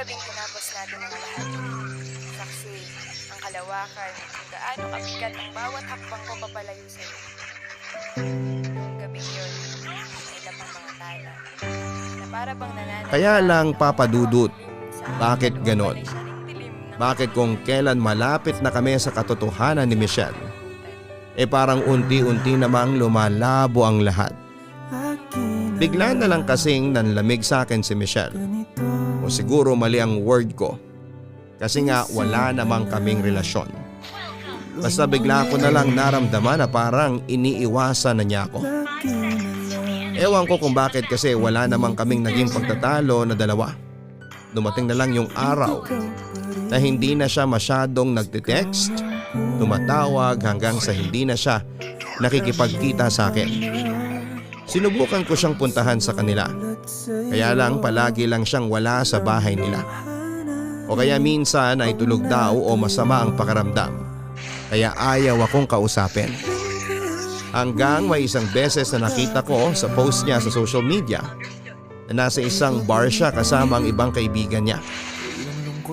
gabing tinapos natin ang lahat. Saksi, ang kalawakan, kung gaano kabigat ang bawat hakbang ko papalayo sa'yo. Noong gabing yun, may ilan pang mga tala na para bang nananay. Kaya lang papadudot, bakit ganon? Bakit kung kailan malapit na kami sa katotohanan ni Michelle, parang unti-unti namang lumalabo ang lahat. Bigla na lang kasing nanlamig sa akin si Michelle. O siguro mali ang word ko. Kasi nga wala namang kaming relasyon. Basta bigla ko na lang naramdaman na parang iniiwasan na niya ako. Ewan ko kung bakit kasi wala namang kaming naging pagtatalo na dalawa. Dumating na lang yung araw na hindi na siya masyadong nagte-text, tumatawag hanggang sa hindi na siya nakikipagkita sa akin. Sinubukan ko siyang puntahan sa kanila. Kaya lang palagi lang siyang wala sa bahay nila. O kaya minsan ay tulog daw o masama ang pakiramdam. Kaya ayaw akong kausapin. Hanggang may isang beses na nakita ko sa post niya sa social media na nasa isang bar siya kasama ang ibang kaibigan niya.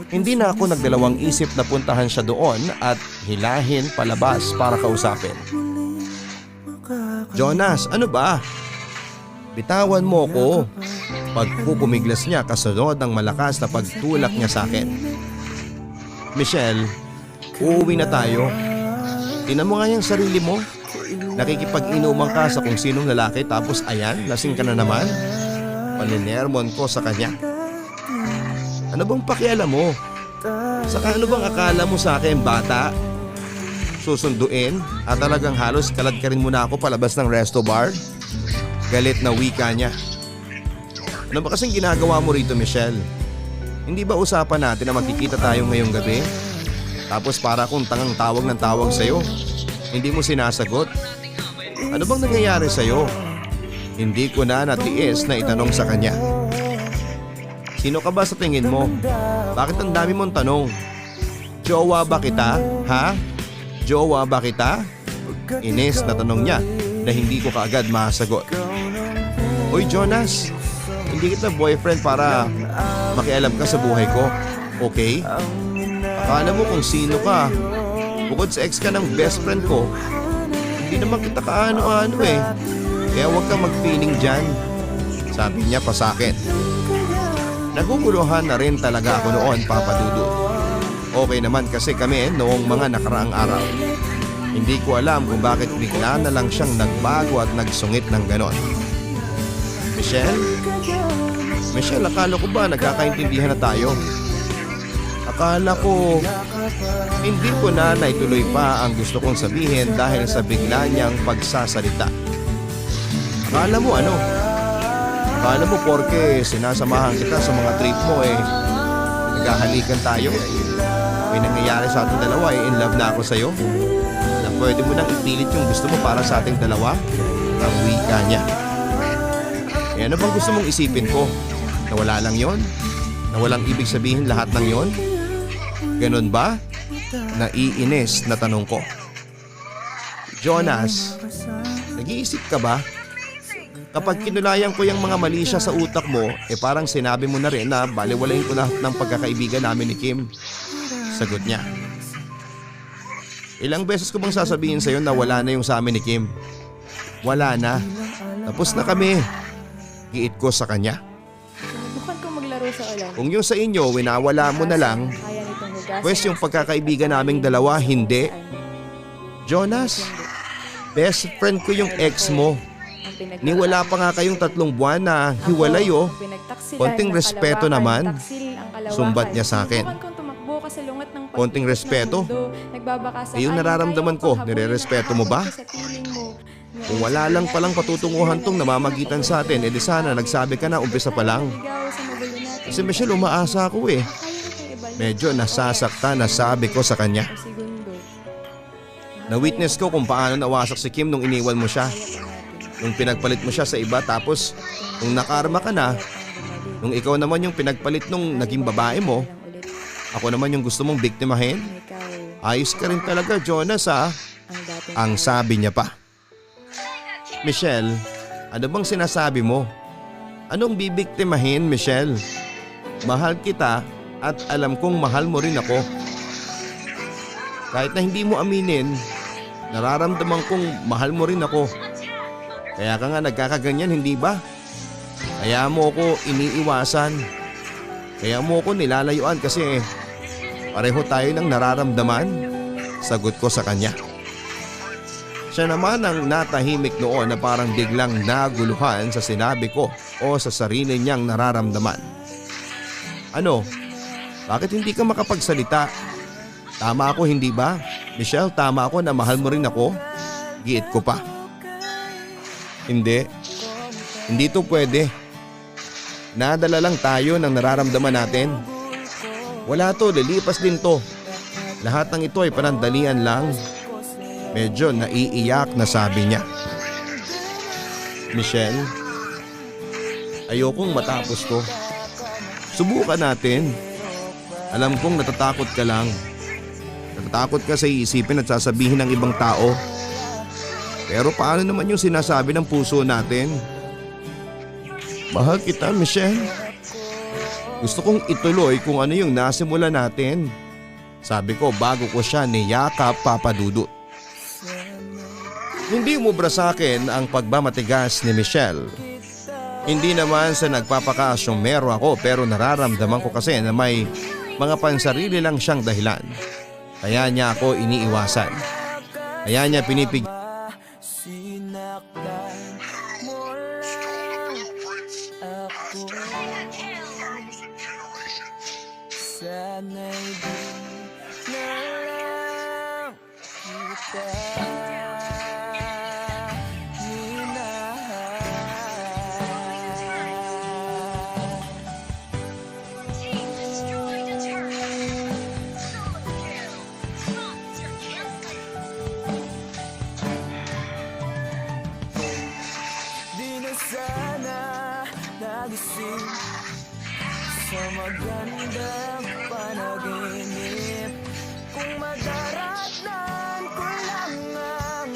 Hindi na ako nagdalawang isip na puntahan siya doon at hilahin palabas para kausapin. Jonas, ano ba? Bitawan mo ko. Pagpupumiglas niya kasunod ng malakas na pagtulak niya sa akin. Michelle, uuwi na tayo. Tingnan mo nga yung sarili mo. Nakikipag-inuman ka sa kung sinong lalaki tapos ayan, lasing ka na naman. Paninermon ko sa kanya. Ano bang pakialam mo? Saka ano bang akala mo sa akin, bata? Susunduin at talagang halos kalad ka rin muna ako palabas ng resto bar? Galit na wika niya. Ano ba kasing ginagawa mo rito, Michelle? Hindi ba usapan natin na magkikita tayo ngayong gabi? Tapos para akong tangang tawag ng tawag sa'yo. Hindi mo sinasagot. Ano bang nangyayari sa'yo? Hindi ko na natiis na itanong sa kanya. Sino ka ba sa tingin mo? Bakit ang dami mong tanong? Jowa ba kita? Ha? Jowa ba kita? Inis na tanong niya na hindi ko kaagad masagot. Uy Jonas, hindi kita boyfriend para makialam ka sa buhay ko. Okay? Akala mo kung sino ka. Bukod sa ex ka ng best friend ko, hindi naman kita kaano-ano eh. Kaya huwag kang mag-feeling dyan. Sabi niya pa sa akin. Naguguluhan na rin talaga ako noon, Papa Dudu. Okay naman kasi kami noong mga nakaraang araw. Hindi ko alam kung bakit bigla na lang siyang nagbago at nagsungit ng ganon. Michelle? Michelle, akala ko ba nagkakaintindihan na tayo? Akala ko hindi ko na naituloy pa ang gusto kong sabihin dahil sa bigla niyang pagsasalita. Akala mo ano? Akala mo porke sinasamahan kita sa mga trip mo naghahalikan tayo? May nangyayari sa ating dalawa in love na ako sa'yo? Na pwede mo nang ipilit yung gusto mo para sa ating dalawa? Ang wika niya. Ano bang gusto mong isipin ko? Na wala lang yon? Na walang ibig sabihin lahat ng yon? Ganon ba? Naiinis na tanong ko. Jonas, nag-iisip ka ba? Kapag kinulayan ko yung mga mali siya sa utak mo, parang sinabi mo na rin na baliwalain ko lahat ng pagkakaibigan namin ni Kim. Sagot niya. Ilang beses ko bang sasabihin sa'yo na wala na yung sa amin ni Kim? Wala na. Tapos na kami. Giit ko sa kanya. Subukan ko maglaro sa ulan. Kung yung sa inyo, winawala mo na lang, Kaya nitong hugasan pwes yung pagkakaibigan naming dalawa, hindi. Jonas, best friend ko yung ex mo. Niwala pa nga kayong 3 buwan na hiwalay oh. Konting respeto naman. Sumbat niya sa akin. Konting respeto? Yung nararamdaman ko, nire-respeto mo ba? Kung wala lang palang patutunguhan tong namamagitan sa atin, edi sana nagsabi ka na umpisa pa lang. Kasi Michelle, umaasa ako Medyo nasasakta na sabi ko sa kanya. Na-witness ko kung paano nawasak si Kim nung iniwan mo siya. Nung pinagpalit mo siya sa iba tapos nung nakarma ka na, nung ikaw naman yung pinagpalit nung naging babae mo, ako naman yung gusto mong biktimahin. Ayos ka rin talaga, Jonas ha. Ang sabi niya pa. Michelle, ano bang sinasabi mo? Anong bibiktimahin, Michelle? Mahal kita At alam kong mahal mo rin ako. Kahit na hindi mo aminin, nararamdaman kong mahal mo rin ako. Kaya ka nga nagkakaganyan, hindi ba? Kaya mo ako iniiwasan. Kaya mo ako nilalayuan kasi pareho tayo ng nararamdaman. Sagot ko sa kanya. Siya naman ang natahimik noon na parang biglang naguluhan sa sinabi ko o sa sarili niyang nararamdaman. Ano? Bakit hindi ka makapagsalita? Tama ako, hindi ba? Michelle, tama ako na mahal mo rin ako? Giit ko pa. Hindi. Hindi to pwede. Nadala lang tayo ng nararamdaman natin. Wala to, lilipas din to. Lahat ng ito ay panandalian lang. Medyo naiiyak na sabi niya. Michelle, ayokong matapos to. Subukan natin. Alam kong natatakot ka lang. Natatakot ka sa iisipin at sasabihin ng ibang tao. Pero paano naman yung sinasabi ng puso natin? Mahal kita, Michelle. Gusto kong ituloy kung ano yung nasimula natin. Sabi ko bago ko siya niyakap, Papa Dudut. Hindi umubra sa akin ang pagmamatigas ni Michelle. Hindi naman sa nagpapakasyomero ako pero nararamdaman ko kasi na may mga pansarili lang siyang dahilan. Kaya niya ako iniiwasan. Kaya niya pinipig... Sana'y di na lang kita minahal. Di na sana nagising sa magandang panaginip. Kung madaratnan ko lang ang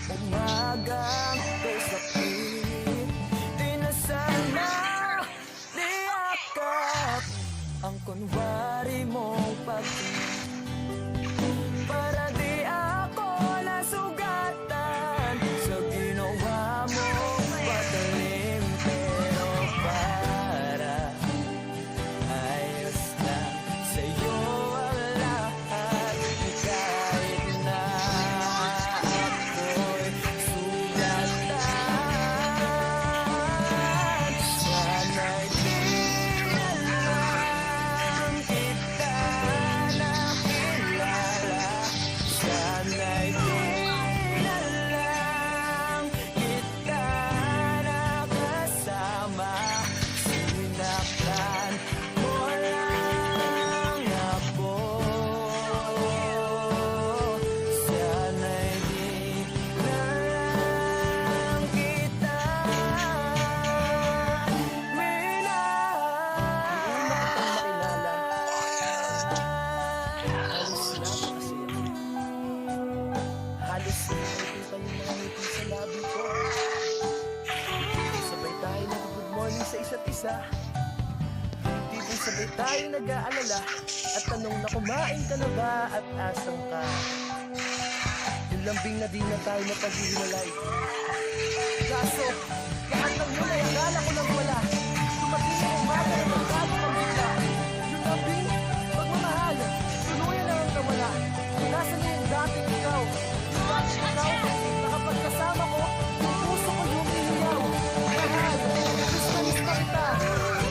umagang kay sakit. Di na sana niyakap ang kunwari mong pagtingin. Para di ako nasugatan sa ginawa mong patalim. Pero para ayos lang sa'yo ang lahat. Kahit na ako'y sugatan. Sana'y di na lang kita nakilala. Sana'y di na lang kita nakasama. Sinaktan mo lang ako. Sana'y di na lang kita halos nakikita yung mga ngiti sa labi ko. Sabay tayo nag-good morning sa isa't isa. Tipong sabay tayo nag-aalala at tanong na kumain ka na ba at asan ka. Yung lambing na di na tayo napaghihiwalay. Kaso, lahat ng yun ay akala ko lang wala. Dumating ang umaga na magbago kang bigla. Yung lambing, pagmamahal, tuluyan na ang nawala. Nasaan na yung dating ikaw? Yung dating ikaw, nakapagkasama ko, yung puso ko yung iniyaw. Mahal, miss na kita.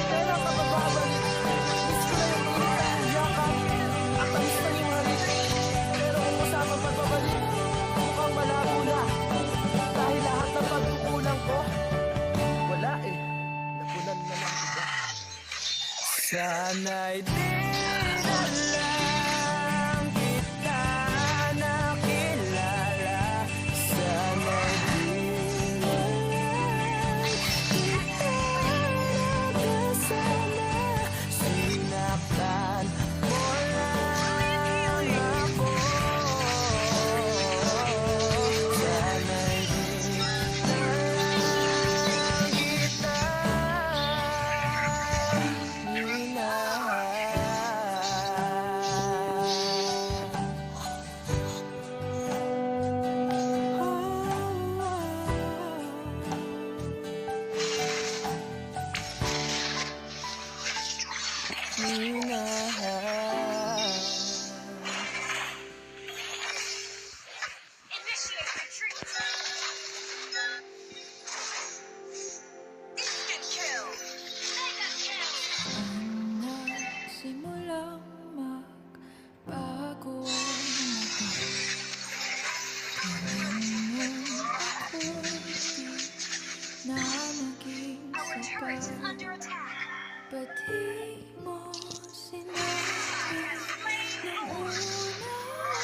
Kailan ka bababalik? Miss ko na yung kita, yakap. At tamis na yung halik. Pero kung kasama pagbabalik, mukhang malabo na. Dahil lahat ng pagkukulang ko, wala eh. Napunan na lang kita. Sana'y di na lang kita nakilala. Sana'y di na lang kita nakasama. Sinaktan mo lang ako. Sana'y di na lang kita minahal. hinahal. Nagsimulang magbago ang mga ako'y di na maging sapat. Ba't di mo sinabi nung una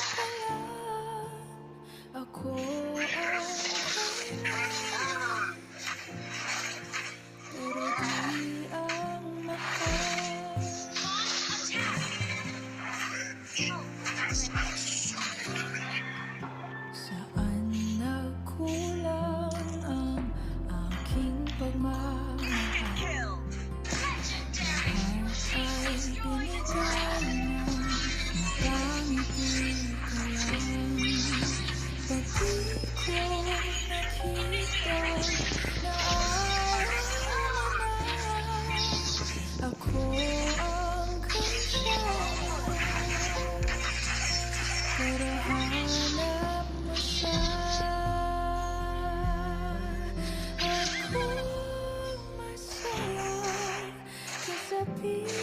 pa lang ako ang kailangan, pero di ang mahal. Saan nagkulang ang aking pagmamahal? Ay binigay ng napangiti ko lang. Ba't di ko nakita na ayaw mo na ako ang kailangan? Pero hanap mo siya. Ako masaya kasabihin